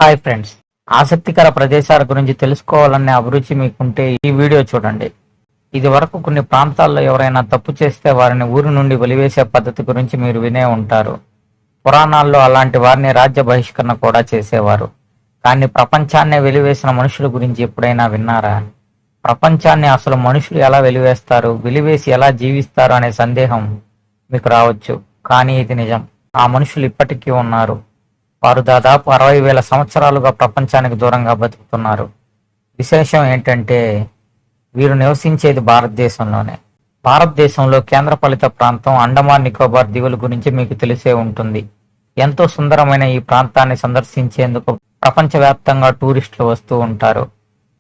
Hi friends, ఆసక్తికర ప్రదేశాల గురించి తెలుసుకోవాలనే అభిరుచి మీకుంటే ఈ వీడియో చూడండి. ఇది వరకు కొన్ని ప్రాంతాల్లో ఎవరైనా తప్పు చేస్తే వారిని ఊరి నుండి వెలివేసే పద్ధతి గురించి మీరు వినే ఉంటారు. పురాణాల్లో అలాంటి వారిని రాజ్య బహిష్కరణ కూడా చేసేవారు. కానీ ప్రపంచాన్నే వెలివేసిన మనుషుల గురించి ఎప్పుడైనా విన్నారా? ప్రపంచాన్ని అసలు మనుషులు ఎలా వెలివేస్తారు, వెలివేసి ఎలా జీవిస్తారు అనే సందేహం మీకు రావచ్చు. కానీ ఇది నిజం. ఆ మనుషులు ఇప్పటికీ ఉన్నారు. వారు దాదాపు 60,000 సంవత్సరాలుగా ప్రపంచానికి దూరంగా బతుకుతున్నారు. విశేషం ఏంటంటే వీరు నివసించేది భారతదేశంలోనే. భారతదేశంలో కేంద్రపాలిత ప్రాంతం అండమాన్ నికోబార్ దీవుల గురించి మీకు తెలిసే ఉంటుంది. ఎంతో సుందరమైన ఈ ప్రాంతాన్ని సందర్శించేందుకు ప్రపంచవ్యాప్తంగా టూరిస్టులు వస్తూ ఉంటారు.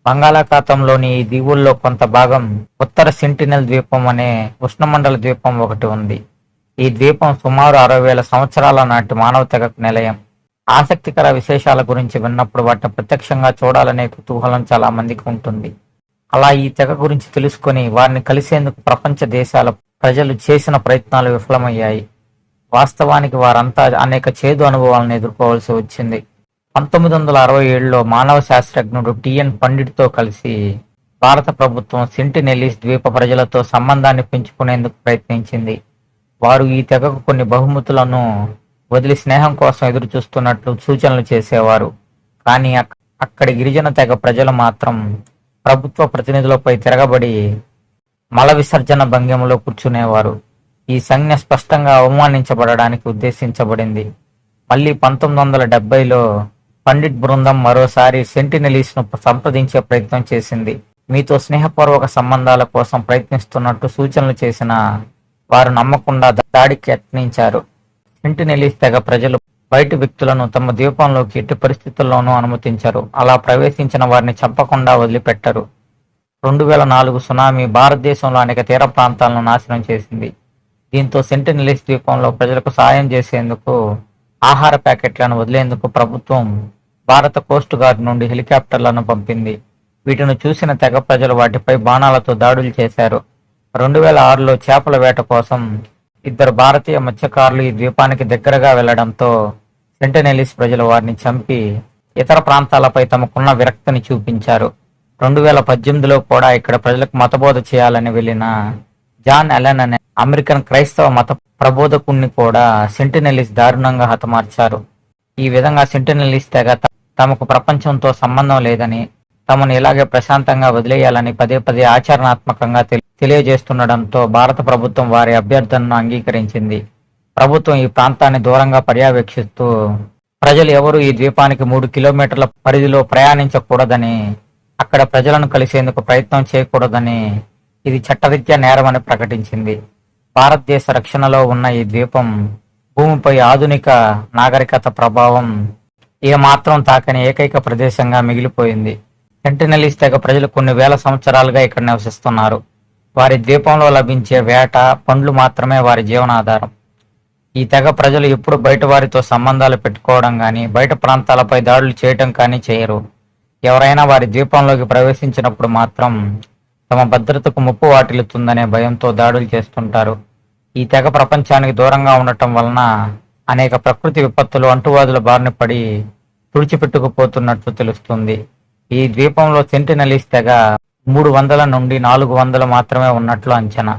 బంగాళాఖాతంలోని ఈ దీవుల్లో కొంత భాగం ఉత్తర సెంటినెల్ ద్వీపం అనే ఉష్ణమండల ద్వీపం ఒకటి ఉంది. ఈ ద్వీపం సుమారు 60,000 సంవత్సరాల నాటి మానవ తెగకు నిలయం. ఆసక్తికర విశేషాల గురించి విన్నప్పుడు వాటిని ప్రత్యక్షంగా చూడాలనే కుతూహలం చాలా మందికి ఉంటుంది. అలా ఈ తెగ గురించి తెలుసుకొని వారిని కలిసేందుకు ప్రపంచ దేశాల ప్రజలు చేసిన ప్రయత్నాలు విఫలమయ్యాయి. వాస్తవానికి వారంతా అనేక చేదు అనుభవాలను ఎదుర్కోవాల్సి వచ్చింది. 1967లో మానవ శాస్త్రజ్ఞుడు టిఎన్ పండిట్తో కలిసి భారత ప్రభుత్వం సెంటినెలీస్ ద్వీప ప్రజలతో సంబంధాన్ని పెంచుకునేందుకు ప్రయత్నించింది. వారు ఈ తెగకు కొన్ని బహుమతులను వదిలి స్నేహం కోసం ఎదురు చూస్తున్నట్లు సూచనలు చేసేవారు. కానీ అక్కడి గిరిజన తెగ ప్రజలు మాత్రం ప్రభుత్వ ప్రతినిధులపై తిరగబడి మల విసర్జన భంగిమలో కూర్చునేవారు. ఈ సంజ్ఞ స్పష్టంగా అవమానించబడడానికి ఉద్దేశించబడింది. మళ్ళీ 1970లో పండిట్ బృందం మరోసారి సెంటినెలీస్ ను సంప్రదించే ప్రయత్నం చేసింది. మీతో స్నేహపూర్వక సంబంధాల కోసం ప్రయత్నిస్తున్నట్టు సూచనలు చేసిన వారు నమ్మకుండా దాడికి యత్నించారు. సెంటినెలీస్ తెగ ప్రజలు బయటి వ్యక్తులను తమ ద్వీపంలోకి ఎట్టి పరిస్థితుల్లోనూ అనుమతించరు. అలా ప్రవేశించిన వారిని చంపకుండా వదిలిపెట్టరు. 2004 సునామీ భారతదేశంలో అనేక తీర ప్రాంతాలను నాశనం చేసింది. దీంతో సెంటినెలీస్ ద్వీపంలో ప్రజలకు సాయం చేసేందుకు ఆహార ప్యాకెట్లను వదిలేందుకు ప్రభుత్వం భారత కోస్ట్ గార్డ్ నుండి హెలికాప్టర్లను పంపింది. వీటిని చూసిన తెగ ప్రజలు వాటిపై బాణాలతో దాడులు చేశారు. 2006లో చేపల వేట కోసం 2 భారతీయ మత్స్యకారులు ఈ ద్వీపానికి దగ్గరగా వెళ్లడంతో సెంటినెలీస్ ప్రజలు వారిని చంపి ఇతర ప్రాంతాలపై తమకున్న విరక్తిని చూపించారు. 2018లో కూడా ఇక్కడ ప్రజలకు మతబోధ చేయాలని వెళ్లిన జాన్ అలెన్ అనే అమెరికన్ క్రైస్తవ మత ప్రబోధకుణ్ణి కూడా సెంటినెలీస్ దారుణంగా హతమార్చారు. ఈ విధంగా సెంటినెలీస్ తెగ తమకు ప్రపంచంతో సంబంధం లేదని, తమను ఇలాగే ప్రశాంతంగా వదిలేయాలని పదే పదే ఆచరణాత్మకంగా తెలియజేస్తుండటంతో భారత ప్రభుత్వం వారి అభ్యర్థనను అంగీకరించింది. ప్రభుత్వం ఈ ప్రాంతాన్ని దూరంగా పర్యవేక్షిస్తూ ప్రజలు ఎవరూ ఈ ద్వీపానికి 3 కిలోమీటర్ల పరిధిలో ప్రయాణించకూడదని, అక్కడ ప్రజలను కలిసేందుకు ప్రయత్నం చేయకూడదని, ఇది చట్టరీత్యా నేరమని ప్రకటించింది. భారతదేశ రక్షణలో ఉన్న ఈ ద్వీపం భూమిపై ఆధునిక నాగరికత ప్రభావం ఏమాత్రం తాకని ఏకైక ప్రదేశంగా మిగిలిపోయింది. సెంటినెలీస్ తెగ ప్రజలు కొన్ని వేల సంవత్సరాలుగా ఇక్కడ నివసిస్తున్నారు. వారి ద్వీపంలో లభించే వేట, పండ్లు మాత్రమే వారి జీవనాధారం. ఈ తెగ ప్రజలు ఎప్పుడు బయట వారితో సంబంధాలు పెట్టుకోవడం కానీ, బయట ప్రాంతాలపై దాడులు చేయటం కానీ చేయరు. ఎవరైనా వారి ద్వీపంలోకి ప్రవేశించినప్పుడు మాత్రం తమ భద్రతకు ముప్పు వాటిల్లుతుందనే భయంతో దాడులు చేస్తుంటారు. ఈ తెగ ప్రపంచానికి దూరంగా ఉండటం వలన అనేక ప్రకృతి విపత్తులు, అంటువ్యాధుల బారిన పడి తుడిచిపెట్టుకుపోతున్నట్లు తెలుస్తుంది. ఈ ద్వీపంలో సెంటినెలీస్ తెగ 300 నుండి 400 మాత్రమే ఉన్నట్లు అంచనా.